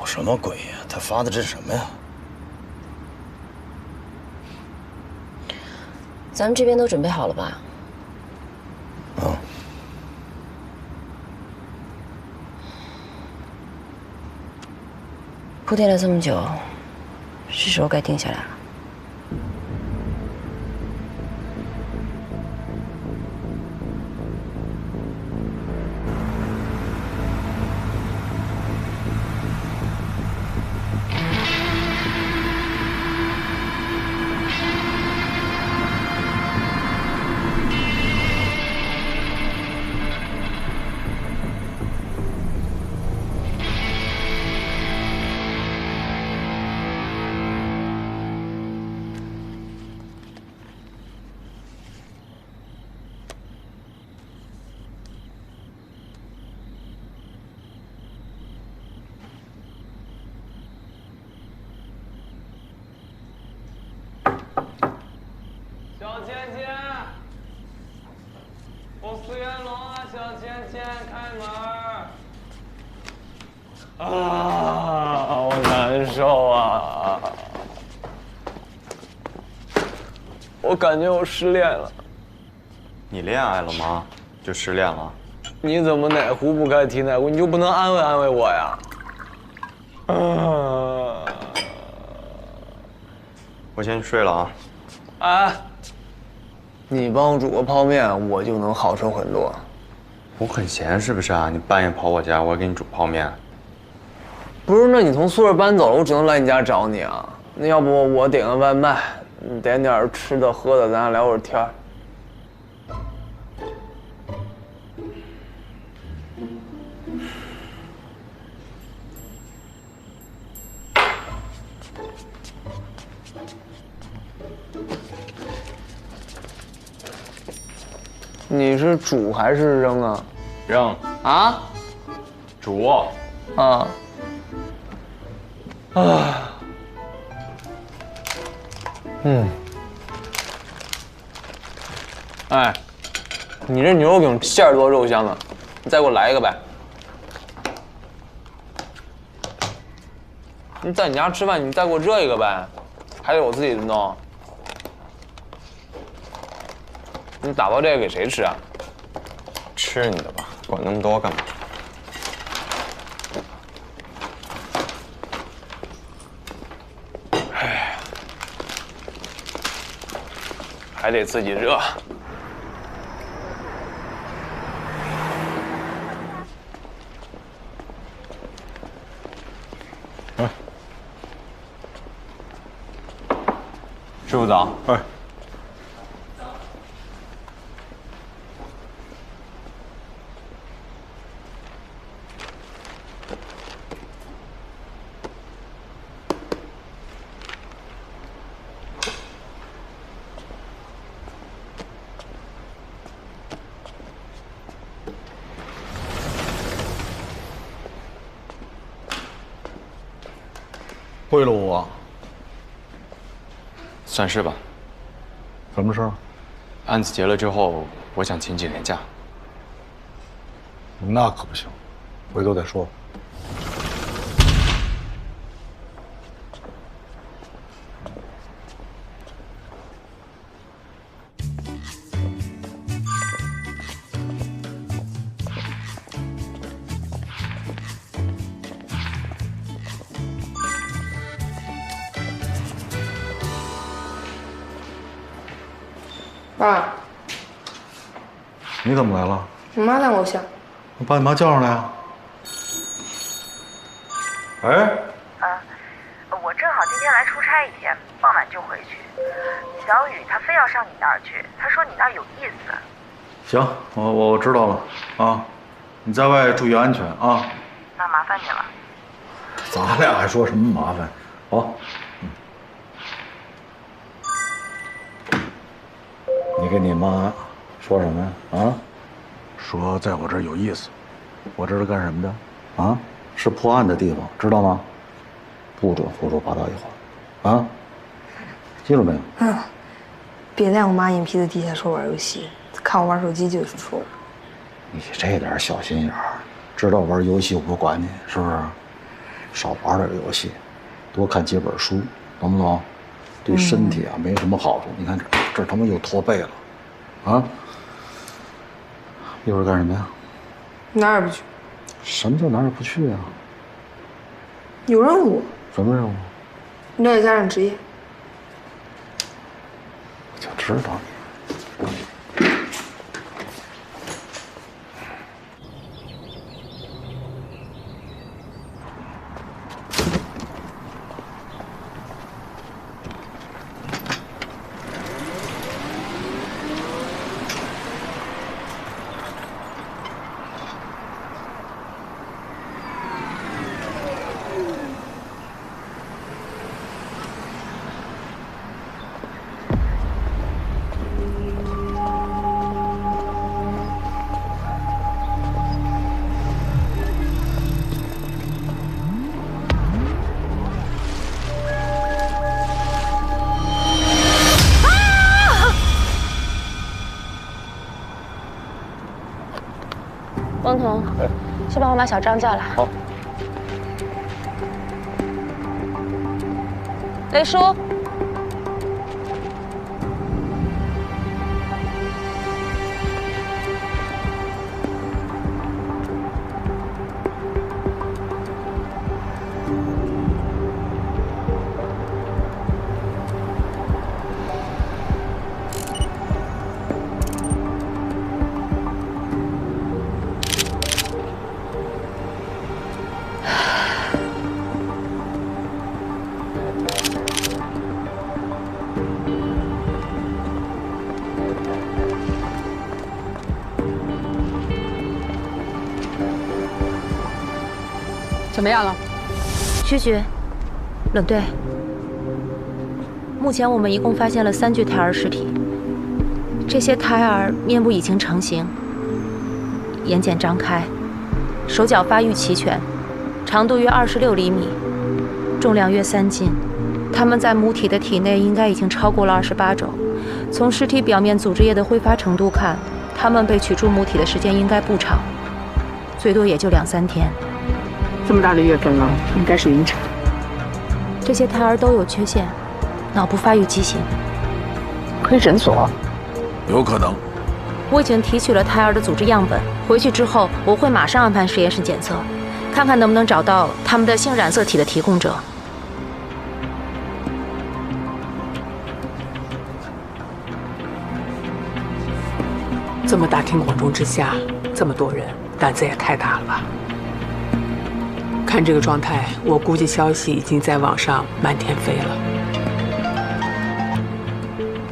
什么鬼呀？他发的这是什么呀？咱们这边都准备好了吧？嗯。铺垫了这么久，是时候该定下来了。小芊芊，我4元龙了，小芊芊，开门！啊，我难受啊！我感觉我失恋了。你恋爱了吗？就失恋了？你怎么哪壶不开提哪壶？你就不能安慰安慰我呀？我先去睡了啊。哎，你帮我煮个泡面，我就能好受很多。我很闲是不是啊？你半夜跑我家，我给你煮泡面。不是，那你从宿舍搬走了，我只能来你家找你啊。那要不我点个外卖，你点点吃的喝的，咱俩聊会儿天儿。你是煮还是扔啊？扔啊？煮。啊。啊。哎，你这牛肉饼馅儿多肉香的，你再给我来一个呗。你在你家吃饭，你再给我热一个呗，还得我自己弄。你打包这个给谁吃啊？吃你的吧，管那么多干嘛？哎，还得自己热。师傅早。哎。贿赂我？算是吧。什么事儿？案子结了之后，我想请几天假。那可不行，回头再说。爸，你怎么来了？我妈在楼下。我把你妈叫上来啊。哎。我正好今天来出差一天，傍晚就回去。小雨她非要上你那儿去，她说你那儿有意思。行，我知道了啊，你在外注意安全啊。那麻烦你了。咱俩还说什么麻烦？好。你跟你妈说什么呀？啊？说在我这儿有意思，我这是干什么的？啊？是破案的地方，知道吗？不准胡说八道一会儿，啊？记住没有？嗯。别在我妈眼皮子底下说玩游戏，看我玩手机就说了。你这点小心眼儿，知道玩游戏我不管你，是不是？少玩点游戏，多看几本书，懂不懂？对身体啊没什么好处。你看这他妈又驼背了，啊！一会儿干什么呀？哪儿也不去。什么叫哪儿也不去啊？有任务。什么任务？了解家长职业。我就知道你。王彤，去帮我把小张叫来。好。雷叔，怎么样了？徐局，冷队。目前我们一共发现了3具胎儿尸体，这些胎儿面部已经成型，眼睑张开，手脚发育齐全，长度约26厘米，重量约3斤。他们在母体的体内应该已经超过了28周。从尸体表面组织液的挥发程度看，他们被取出母体的时间应该不长，最多也就2、3天。这么大的月份了，应该是孕产。这些胎儿都有缺陷，脑部发育畸形。可以诊所？有可能。我已经提取了胎儿的组织样本，回去之后我会马上安排实验室检测，看看能不能找到他们的性染色体的提供者。这么大庭广众之下，这么多人，胆子也太大了吧？看这个状态，我估计消息已经在网上满天飞了。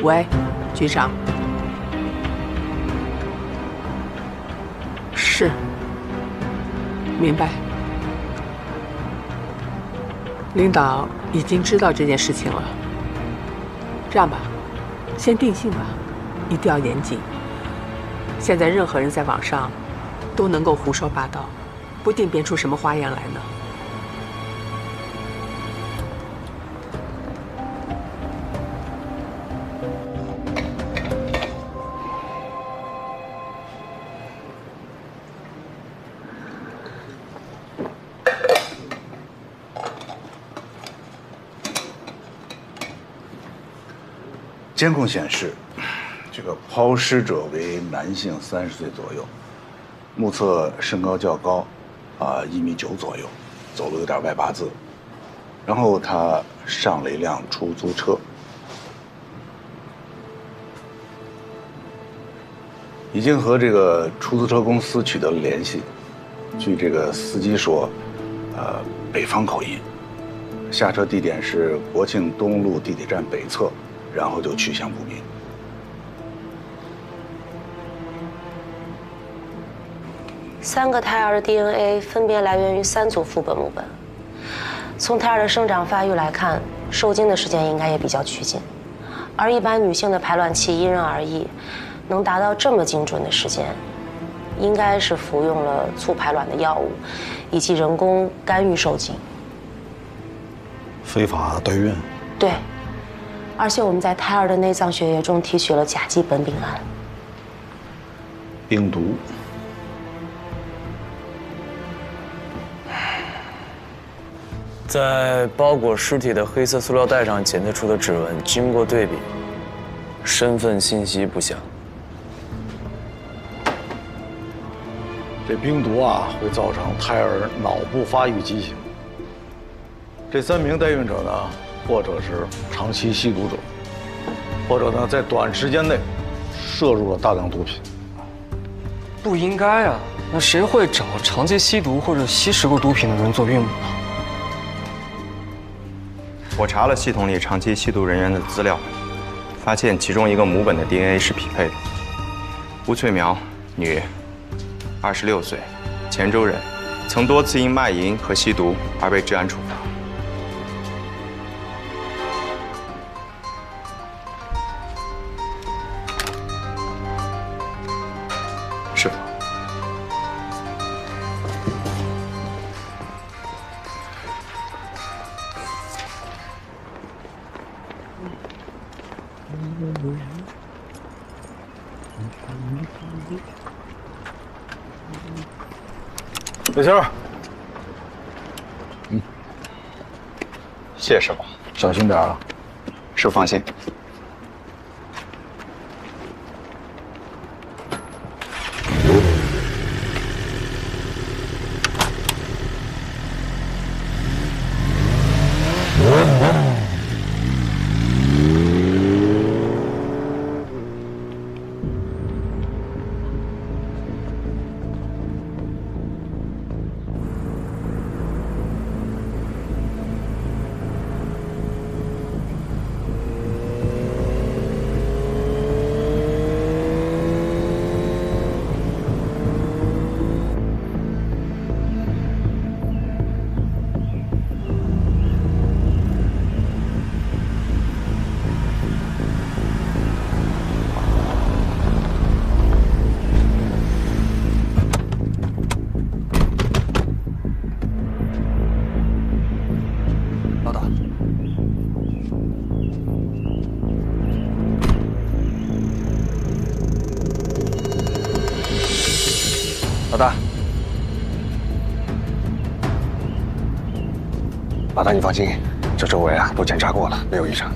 喂，局长。是。明白。领导已经知道这件事情了。这样吧，先定性吧，一定要严谨。现在任何人在网上都能够胡说八道，不定编出什么花样来呢。监控显示，这个抛尸者为男性，30岁左右，目测身高较高，1.9米左右，走路有点外八字。然后他上了一辆出租车，已经和这个出租车公司取得了联系。据这个司机说，北方口音，下车地点是国庆东路地铁站北侧。然后就去向不明。3个胎儿的 DNA 分别来源于3组父本母本。从胎儿的生长发育来看，受精的时间应该也比较趋近。而一般女性的排卵期因人而异，能达到这么精准的时间，应该是服用了促排卵的药物，以及人工干预受精。非法代孕？对。而且我们在胎儿的内脏血液中提取了甲基苯丙胺，病毒。在包裹尸体的黑色塑料袋上检测出的指纹，经过对比，身份信息不详。这冰毒啊，会造成胎儿脑部发育畸形。这3名代孕者呢，或者是长期吸毒者，或者呢在短时间内摄入了大量毒品。不应该啊！那谁会找长期吸毒或者吸食过毒品的人做孕母呢？我查了系统里长期吸毒人员的资料，发现其中一个母本的 DNA 是匹配的。吴翠苗，女，26岁，黔州人，曾多次因卖淫和吸毒而被治安处罚。是否？小秋，谢师傅，小心点啊！师傅放心。老大，老大，你放心，这周围啊都检查过了，没有异常。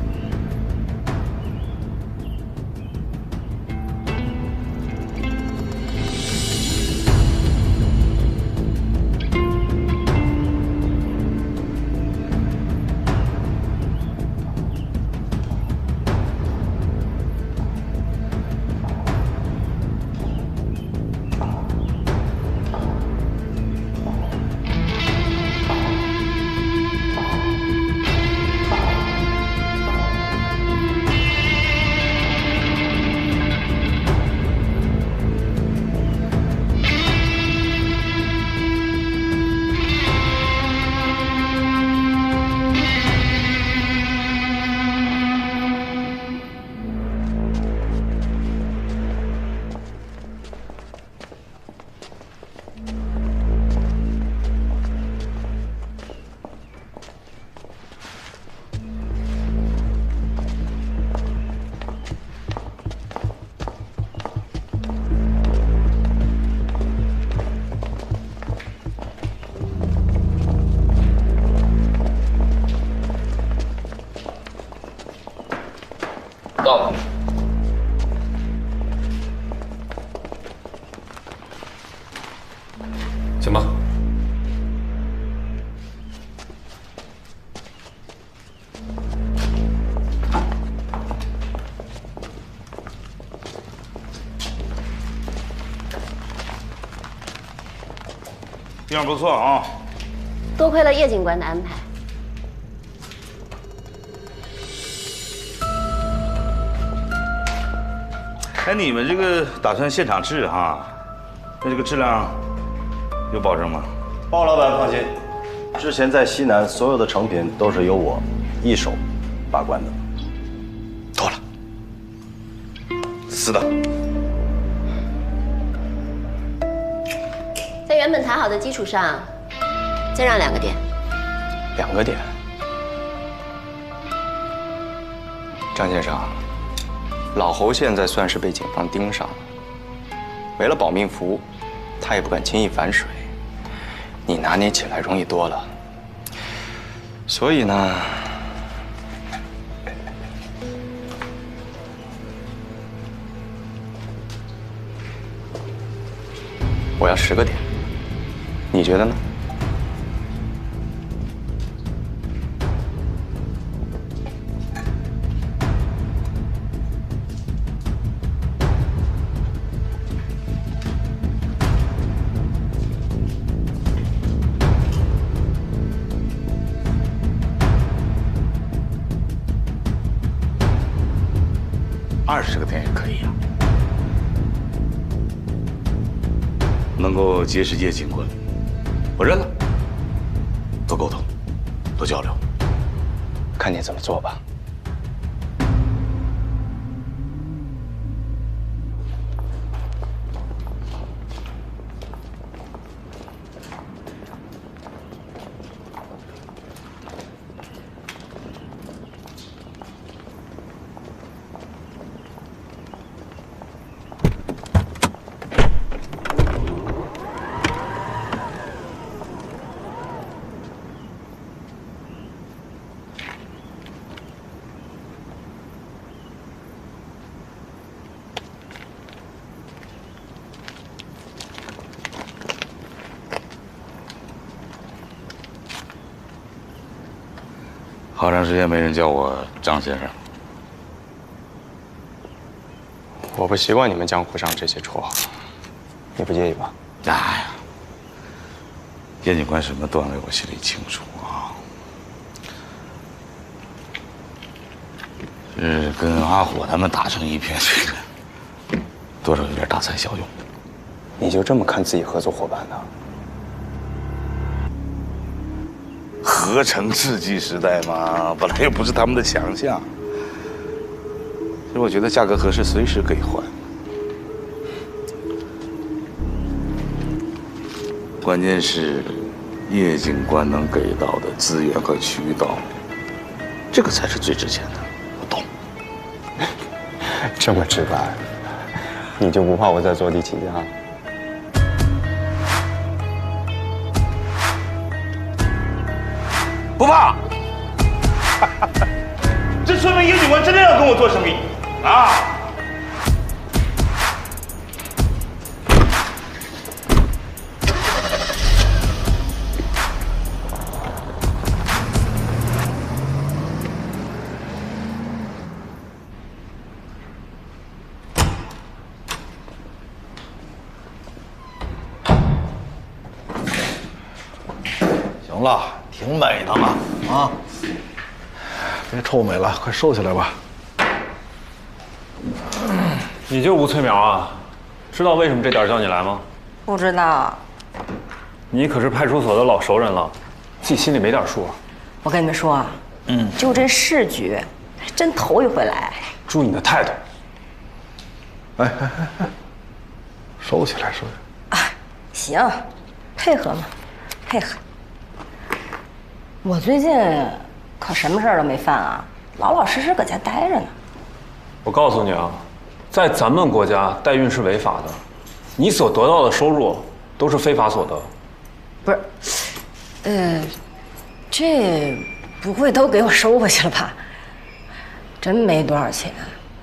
到了。行吧。地方不错啊，多亏了叶警官的安排。哎，你们这个打算现场制哈？那这个质量有保证吗？包老板放心，之前在西南所有的成品都是由我一手把关的。妥了，死的。在原本谈好的基础上，再让2个点。2个点。张先生，老侯现在算是被警方盯上了，为了保命符，他也不敢轻易反水。你拿捏起来容易多了。所以呢，我要10个点，你觉得呢？20个点也可以呀、能够结识叶警官，我认了。多沟通，多交流，看你怎么做吧。好长时间没人叫我张先生。我不习惯你们江湖上这些绰号，你不介意吧？哎呀，叶警官什么段位我心里清楚啊。是跟阿虎他们打成一片，这个多少有点大材小用。你就这么看自己合作伙伴呢？合成世纪时代嘛，本来又不是他们的强项。其实我觉得价格合适，随时可以换。关键是叶警官能给到的资源和渠道，这个才是最值钱的。我懂。这么直白，你就不怕我再坐地起价？不怕，这说明叶警官真的要跟我做生意啊！行了。挺美的了啊！别臭美了，快收起来吧。你就吴翠苗啊？知道为什么这点叫你来吗？不知道。你可是派出所的老熟人了，自己心里没点数啊？我跟你们说啊，就这市局，真头一回来。注意你的态度。哎，收起来，收起来。啊，行，配合嘛，配合。我最近可什么事儿都没犯啊，老老实实搁家待着呢。我告诉你啊，在咱们国家代孕是违法的，你所得到的收入都是非法所得。不是，这不会都给我收回去了吧？真没多少钱，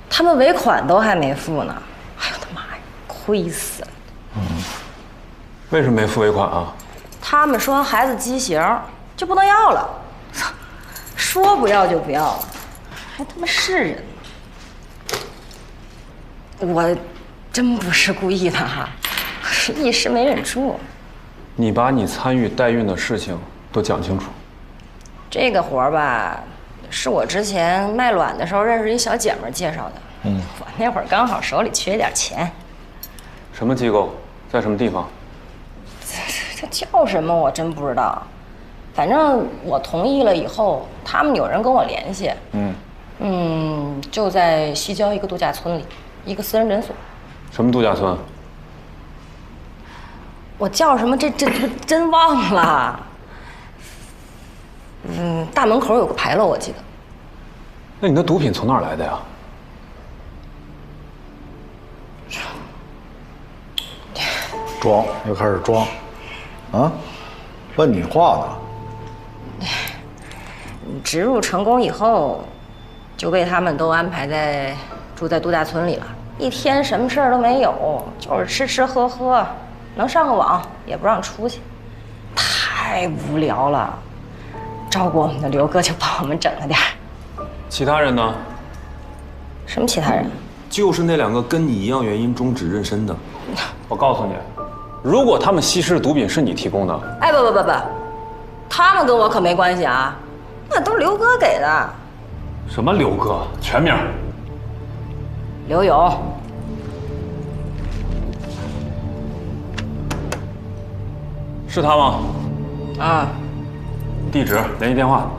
他们尾款都还没付呢。哎呦我的妈呀，亏死了！为什么没付尾款啊？他们说孩子畸形。就不能要了，说不要就不要了，还他妈是人呢！我真不是故意的哈，是一时没忍住。你把你参与代孕的事情都讲清楚。这个活儿吧，是我之前卖卵的时候认识一小姐们介绍的。我那会儿刚好手里缺点钱。什么机构，在什么地方？这叫什么我真不知道。反正我同意了以后，他们有人跟我联系，就在西郊一个度假村里，一个私人诊所。什么度假村？我叫什么？这真忘了。大门口有个牌楼，我记得。那你的毒品从哪儿来的呀？装，又开始装，啊？问你话呢。植入成功以后，就被他们都安排住在度假村里了，一天什么事儿都没有，就是吃吃喝喝，能上个网也不让出去，太无聊了。照顾我们的刘哥就帮我们整了点儿。其他人呢？什么其他人？就是那2个跟你一样原因终止妊娠的。我告诉你，如果他们吸食的毒品是你提供的，哎，不，他们跟我可没关系啊，那都是刘哥给的。什么刘哥？全名？刘勇。是他吗？啊。地址、联系电话。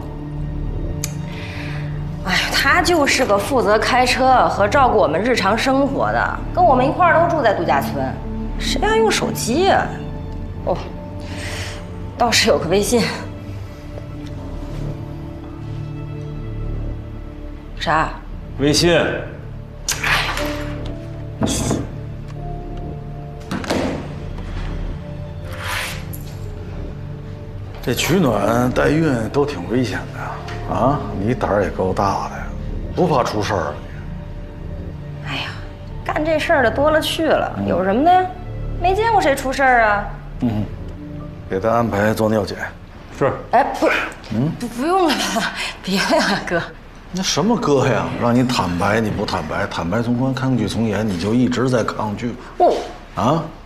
哎，他就是个负责开车和照顾我们日常生活的，跟我们一块儿都住在度假村，谁还用手机呀？哦，倒是有个微信。啥？微信。这取暖代孕都挺危险的呀！啊，你胆儿也够大的呀，不怕出事儿啊你？哎呀，干这事儿的多了去了，有什么的呀？没见过谁出事儿啊。给他安排做尿检。是。哎，不，不用了吧？别呀，哥。那什么哥呀？让你坦白你不坦白，坦白从宽，抗拒从严，你就一直在抗拒。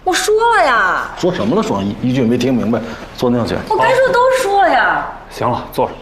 我说了呀。说什么了？说一句没听明白。做尿检。我该说的都说了呀。行了，坐着。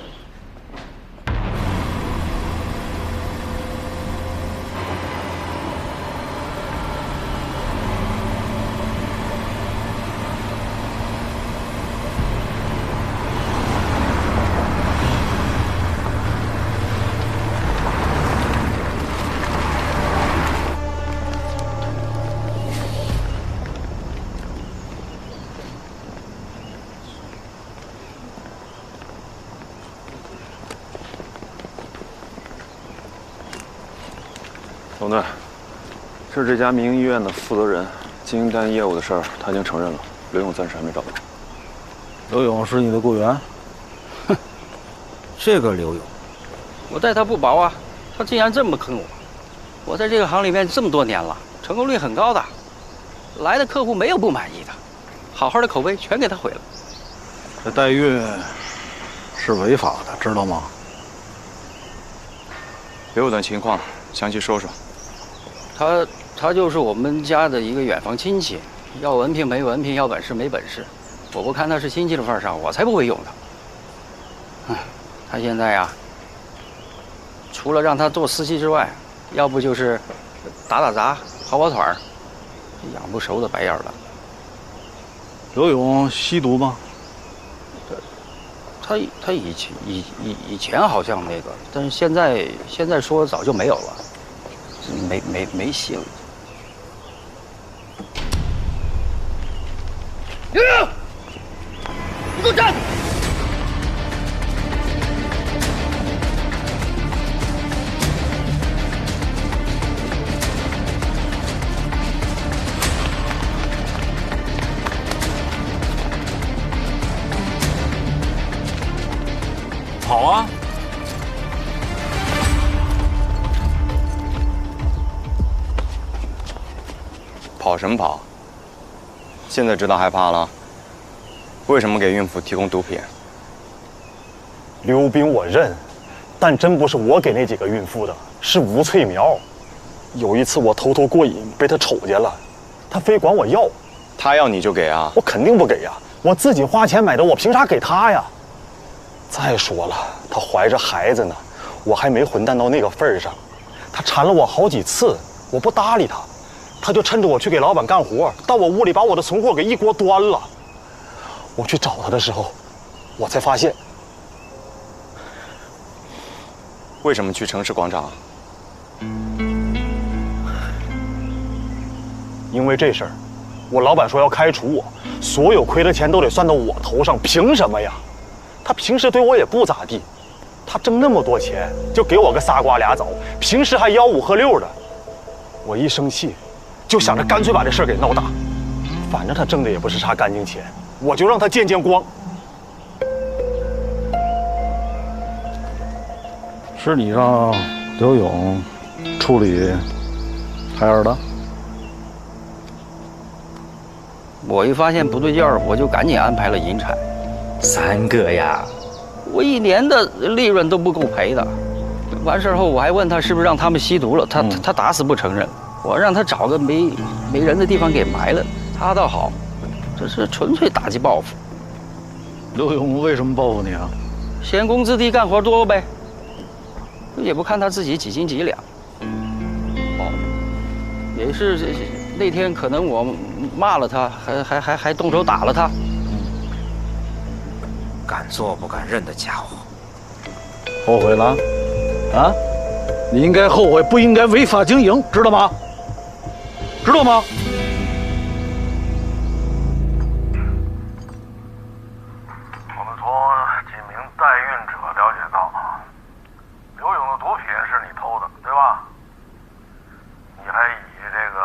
老内，这是这家民营医院的负责人，经营单一业务的事儿他已经承认了，刘勇暂时还没找到。刘勇是你的雇员？哼，这个刘勇，我待他不薄啊，他竟然这么坑我！我在这个行里面这么多年了，成功率很高的，来的客户没有不满意的，好好的口碑全给他毁了。这代孕是违法的，知道吗？别有段情况，详细说说。他就是我们家的一个远房亲戚，要文凭没文凭，要本事没本事。我不看他是亲戚的份上，我才不会用他。他现在呀，除了让他做司机之外，要不就是打杂、跑跑腿儿，养不熟的白眼了。刘勇吸毒吗？他以前好像那个，但是现在说早就没有了，没戏了。刘勇，你给我站住！跑啊！跑什么跑？现在知道害怕了？为什么给孕妇提供毒品？刘斌我认，但真不是我给那几个孕妇的，是吴翠苗。有一次我偷偷过瘾，被他瞅见了，他非管我要。他要你就给啊？我肯定不给呀，我自己花钱买的，我凭啥给他呀？再说了，她怀着孩子呢，我还没混蛋到那个份儿上。她缠了我好几次，我不搭理她，她就趁着我去给老板干活，到我屋里把我的存货给一锅端了。我去找她的时候，我才发现。为什么去城市广场？因为这事儿，我老板说要开除我，所有亏的钱都得算到我头上，凭什么呀？他平时对我也不咋地，他挣那么多钱就给我个仨瓜俩枣，平时还吆五喝六的。我一生气，就想着干脆把这事儿给闹大，反正他挣的也不是啥干净钱，我就让他见见光。是你让刘勇处理胎儿的？我一发现不对劲儿，我就赶紧安排了引产。3个呀，我1年的利润都不够赔的。完事后我还问他是不是让他们吸毒了，他打死不承认。我让他找个没人的地方给埋了，他倒好，这是纯粹打击报复。刘勇为什么报复你啊？嫌工资低，干活多呗。也不看他自己几斤几两。哦，也是那天可能我骂了他，还动手打了他。敢做不敢认的家伙，后悔了？啊？你应该后悔，不应该违法经营，知道吗？知道吗？我们从几名代孕者了解到，刘勇的毒品是你偷的，对吧？你还以这个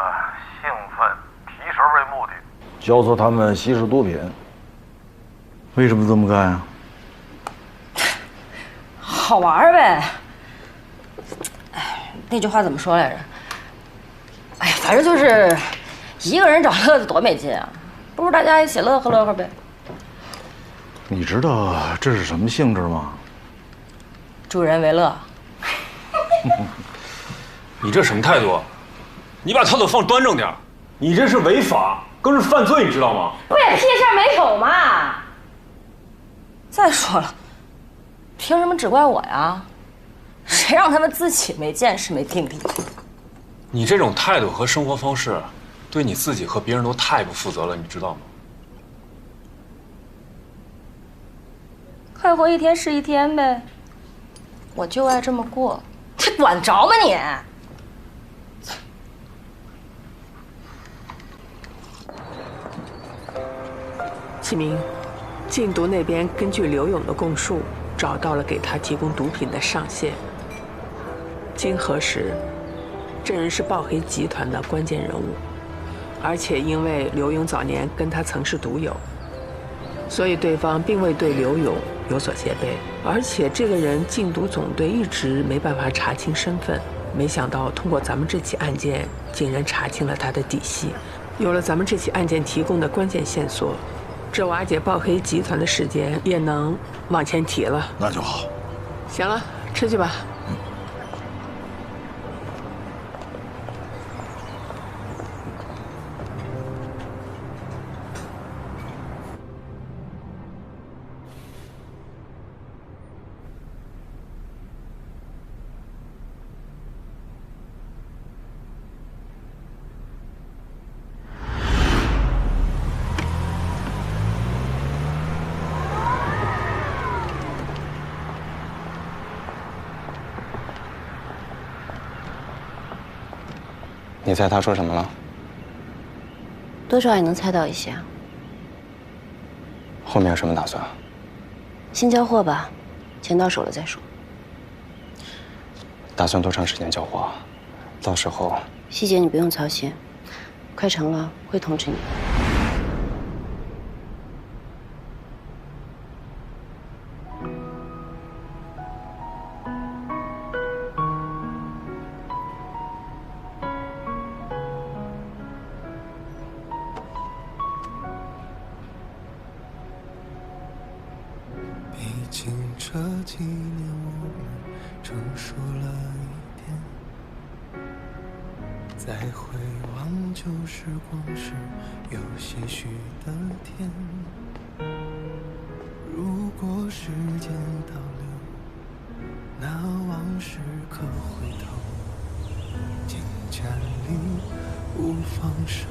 兴奋提神为目的，教唆他们吸食毒品。为什么这么干呀？好玩呗。哎，那句话怎么说来着？哎呀，反正就是一个人找乐子多没劲啊，不如大家一起乐呵乐呵呗。你知道这是什么性质吗？助人为乐。你这什么态度？你把态度放端正点，你这是违法，更是犯罪，你知道吗？不也屁事儿没有嘛。再说了，凭什么只怪我呀？谁让他们自己没见识没定力？你这种态度和生活方式，对你自己和别人都太不负责了，你知道吗？快活一天是一天呗，我就爱这么过，你管着吗你？启明，禁毒那边根据刘勇的供述，找到了给他提供毒品的上线。经核实，这人是豹黑集团的关键人物，而且因为刘勇早年跟他曾是毒友，所以对方并未对刘勇有所戒备。而且这个人禁毒总队一直没办法查清身份，没想到通过咱们这起案件，竟然查清了他的底细。有了咱们这起案件提供的关键线索，这瓦解豹黑集团的时间也能往前提了。那就好。行了，吃去吧。你猜他说什么了？多少也能猜到一些。后面有什么打算？先交货吧，钱到手了再说。打算多长时间交货？到时候细节你不用操心，快成了会通知你。这几年我们成熟了一点，再回望旧时光时有些许的甜。如果时间倒流，那往事可回头，紧站立不放手。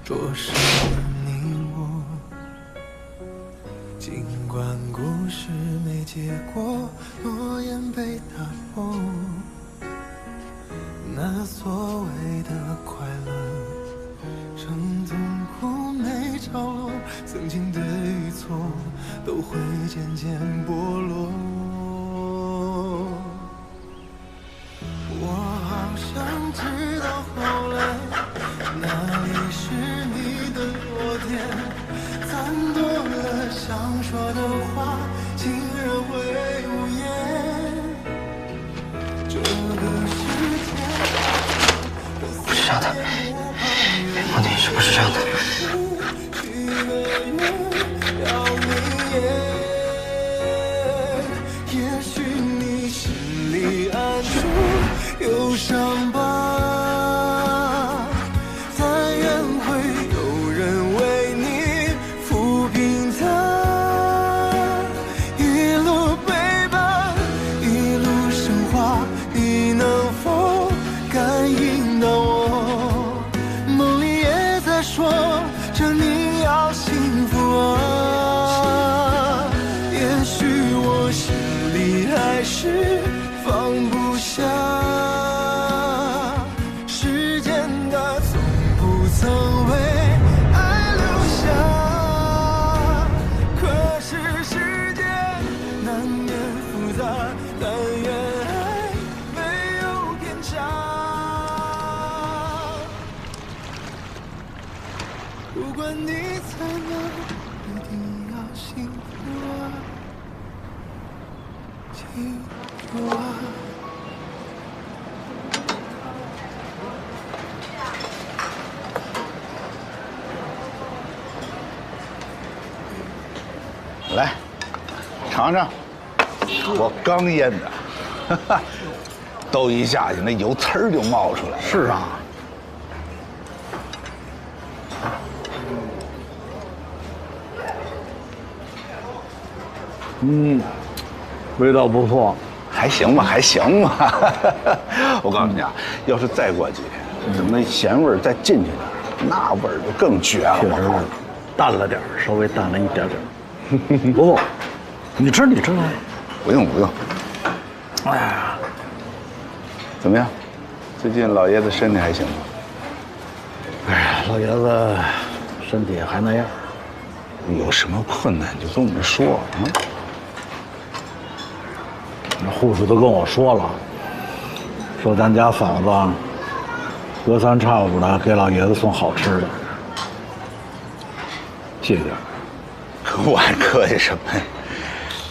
灼伤了你我，尽管故事没结果，诺言被打破，那所谓的快乐，趁痛苦没着落，曾经对与错都会渐渐剥落。我好想知道后来哪里是你的弱点，不是这样的，王女士不是这样的。也许你心里暗处有伤疤，但愿会有人为你抚平它。一路陪伴，一路升华，你能否感应到我？梦里也在说着你要幸福啊。也许我心里还是放不下，时间它从不曾为爱留下。可是世界难免复杂，但愿爱没有偏差。不管你在哪，一定要幸福啊，幸福啊。来，尝尝，我刚腌的，哈哈，都一下去，那油呲儿就冒出来了。是啊，味道不错，还行吧，还行吧。我告诉你啊，要是再过几天，等那咸味儿再进去点儿，那味儿就更绝了。确实是淡了点儿，稍微淡了一点点儿。不过，你吃。不用。哎呀，怎么样？最近老爷子身体还行吗？哎呀，老爷子身体还那样。有什么困难就跟我们说啊。那护士都跟我说了，说咱家嫂子隔三差五的给老爷子送好吃的。谢谢。我还客气什么呀？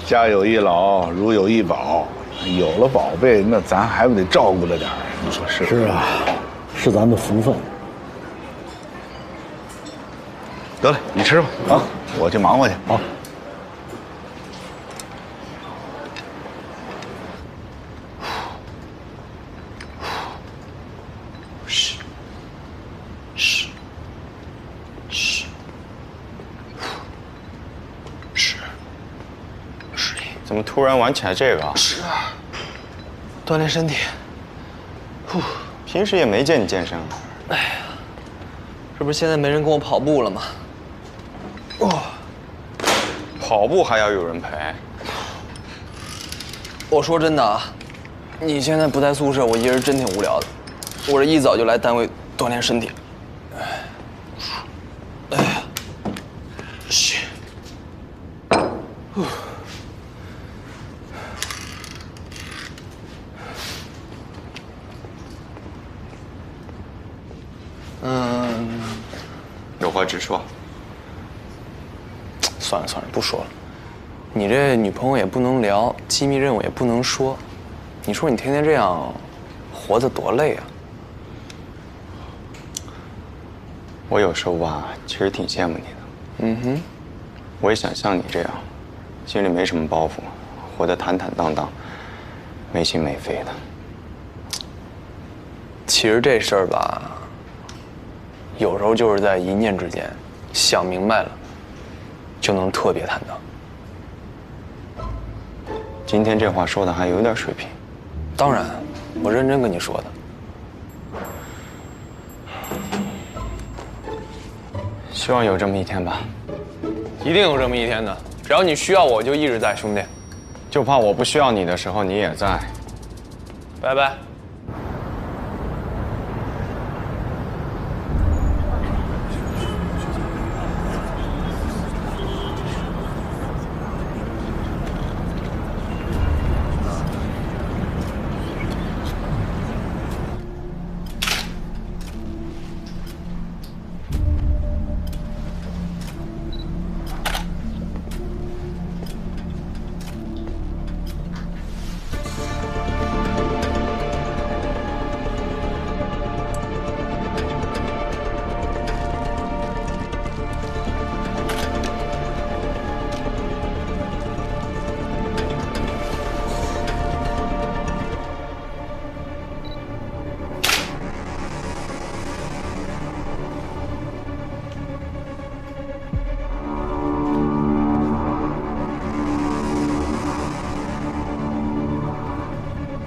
家有一老，如有一宝，有了宝贝，那咱还不得照顾着点儿？你说是？是啊，是咱的福分。得嘞，你吃吧啊，我去忙活去。好。怎么突然玩起来这个啊？是啊，锻炼身体。平时也没见你健身啊。哎呀，这不是现在没人跟我跑步了吗？跑步还要有人陪。我说真的啊，你现在不在宿舍，我一人真挺无聊的。我这一早就来单位锻炼身体。哎呀，是。有话直说。算了，不说了。你这女朋友也不能聊，机密任务也不能说。你说你天天这样，活得多累啊！我有时候吧，其实挺羡慕你的。嗯哼，我也想像你这样，心里没什么包袱，活得坦坦荡荡，没心没肺的。其实这事儿吧，有时候就是在一念之间，想明白了，就能特别坦荡。今天这话说的还有点水平。当然，我认真跟你说的。希望有这么一天吧。一定有这么一天的，只要你需要我，就一直在，兄弟。就怕我不需要你的时候，你也在。拜拜。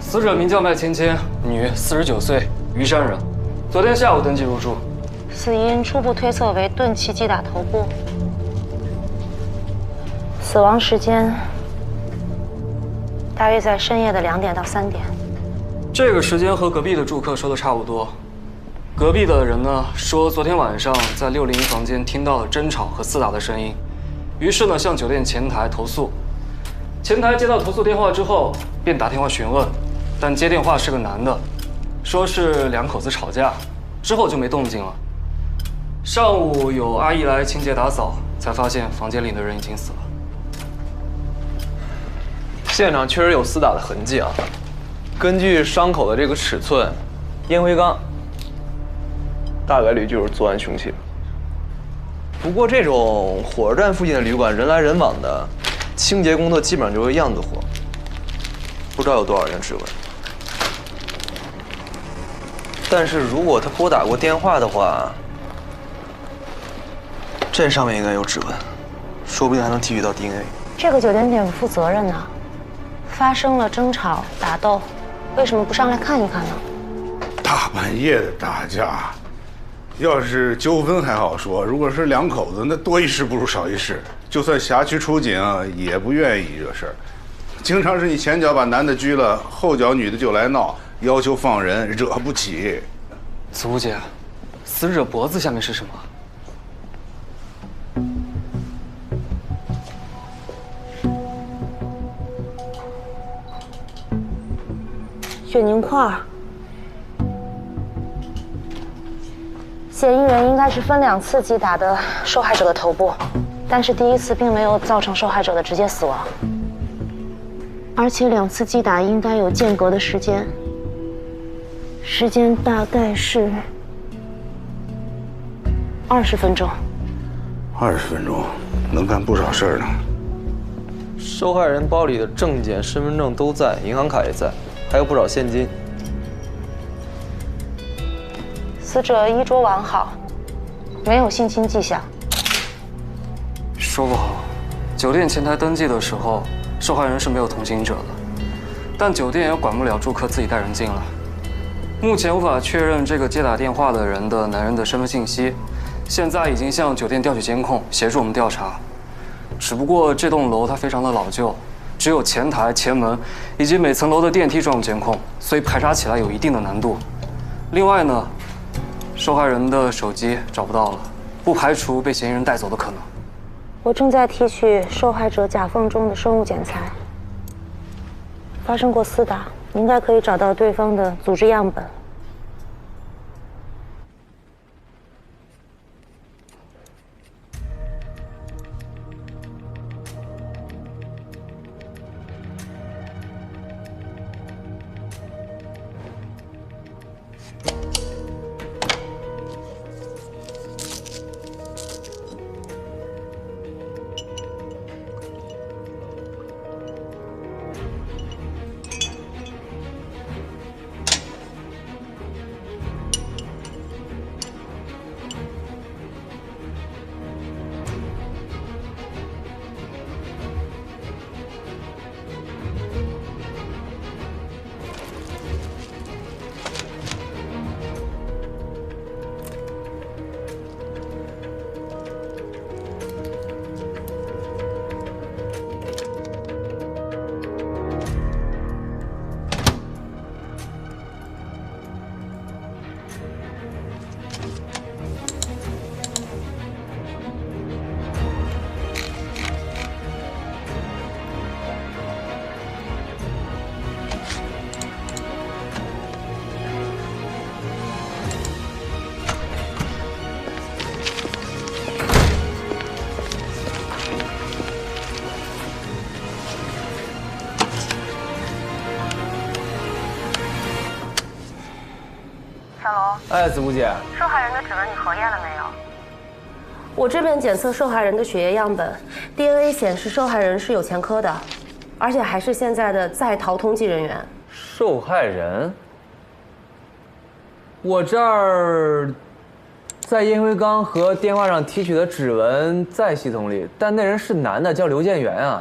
死者名叫麦芊芊，女，49岁，虞山人，昨天下午登记入住。死因初步推测为钝器击打头部，死亡时间大约在深夜的2点到3点。这个时间和隔壁的住客说的差不多。隔壁的人呢说，昨天晚上在601房间听到了争吵和厮打的声音，于是呢向酒店前台投诉。前台接到投诉电话之后，便打电话询问，但接电话是个男的，说是2口子吵架，之后就没动静了。上午有阿姨来清洁打扫，才发现房间里的人已经死了。现场确实有厮打的痕迹啊。根据伤口的这个尺寸，烟灰缸大概率就是作案凶器。不过这种火车站附近的旅馆人来人往的，清洁工作基本上就是样子活，不知道有多少人质问。但是如果他拨打过电话的话，这上面应该有指纹，说不定还能提取到 DNA。这个酒店点负责任呢，发生了争吵打斗，为什么不上来看一看呢？大半夜的打架，要是纠纷还好说，如果是2口子，那多一事不如少一事。就算辖区出警，也不愿意惹事儿。经常是你前脚把男的拘了，后脚女的就来闹，要求放人，惹不起。子午姐，死者脖子下面是什么？血凝块。嫌疑人应该是分2次击打的受害者的头部，但是第一次并没有造成受害者的直接死亡，而且2次击打应该有间隔的时间，时间大概是20分钟。20分钟，能干不少事儿呢。受害人包里的证件、身份证都在，银行卡也在，还有不少现金。死者衣着完好，没有性侵迹象。说不好，酒店前台登记的时候，受害人是没有同行者的，但酒店也管不了住客自己带人进来。目前无法确认这个接打电话的人的男人的身份信息，现在已经向酒店调取监控，协助我们调查。只不过这栋楼它非常的老旧，只有前台、前门以及每层楼的电梯装有监控，所以排查起来有一定的难度。另外呢，受害人的手机找不到了，不排除被嫌疑人带走的可能。我正在提取受害者甲缝中的生物检材，发生过厮打，应该可以找到对方的组织样本。哎，子木姐，受害人的指纹你核验了没有？我这边检测受害人的血液样本 ，DNA 显示受害人是有前科的，而且还是现在的在逃通缉人员。受害人？我这儿在烟灰缸和电话上提取的指纹在系统里，但那人是男的，叫刘建元啊。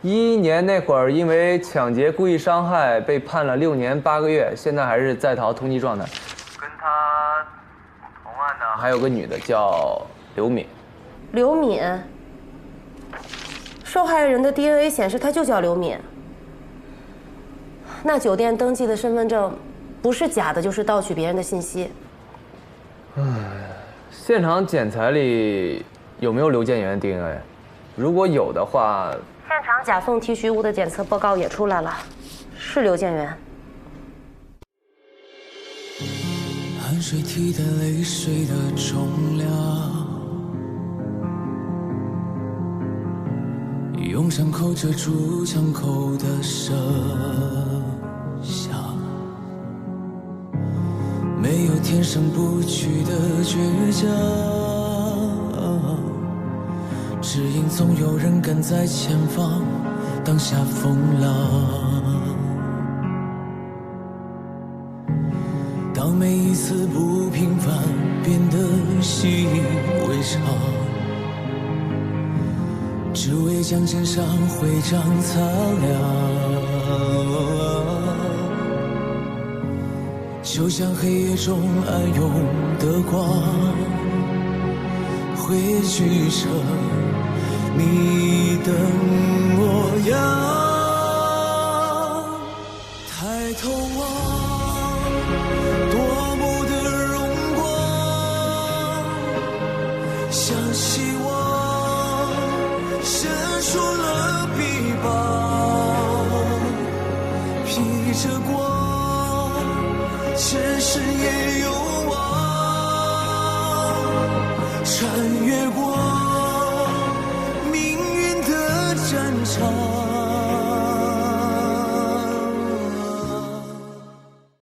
11年那会儿，因为抢劫故意伤害被判了6年8个月，现在还是在逃通缉状态。跟他同案的还有个女的叫刘敏。刘敏，受害人的 DNA 显示她就叫刘敏。那酒店登记的身份证，不是假的，就是盗取别人的信息。现场检材里有没有刘建元的 DNA？ 如果有的话，现场甲缝提取物的检测报告也出来了，是刘建元。汗水替代泪水的重量，用伤口遮住枪口的声响，没有天生不屈的倔强，只因总有人赶在前方挡下风浪。当每一次不平凡变得习以为常，只为将肩上徽章擦亮，就像黑夜中暗涌的光，汇聚成你的模样。抬头望，多么的荣光，像希望伸出了臂膀，披着光，前世也有望，穿越过命运的战场。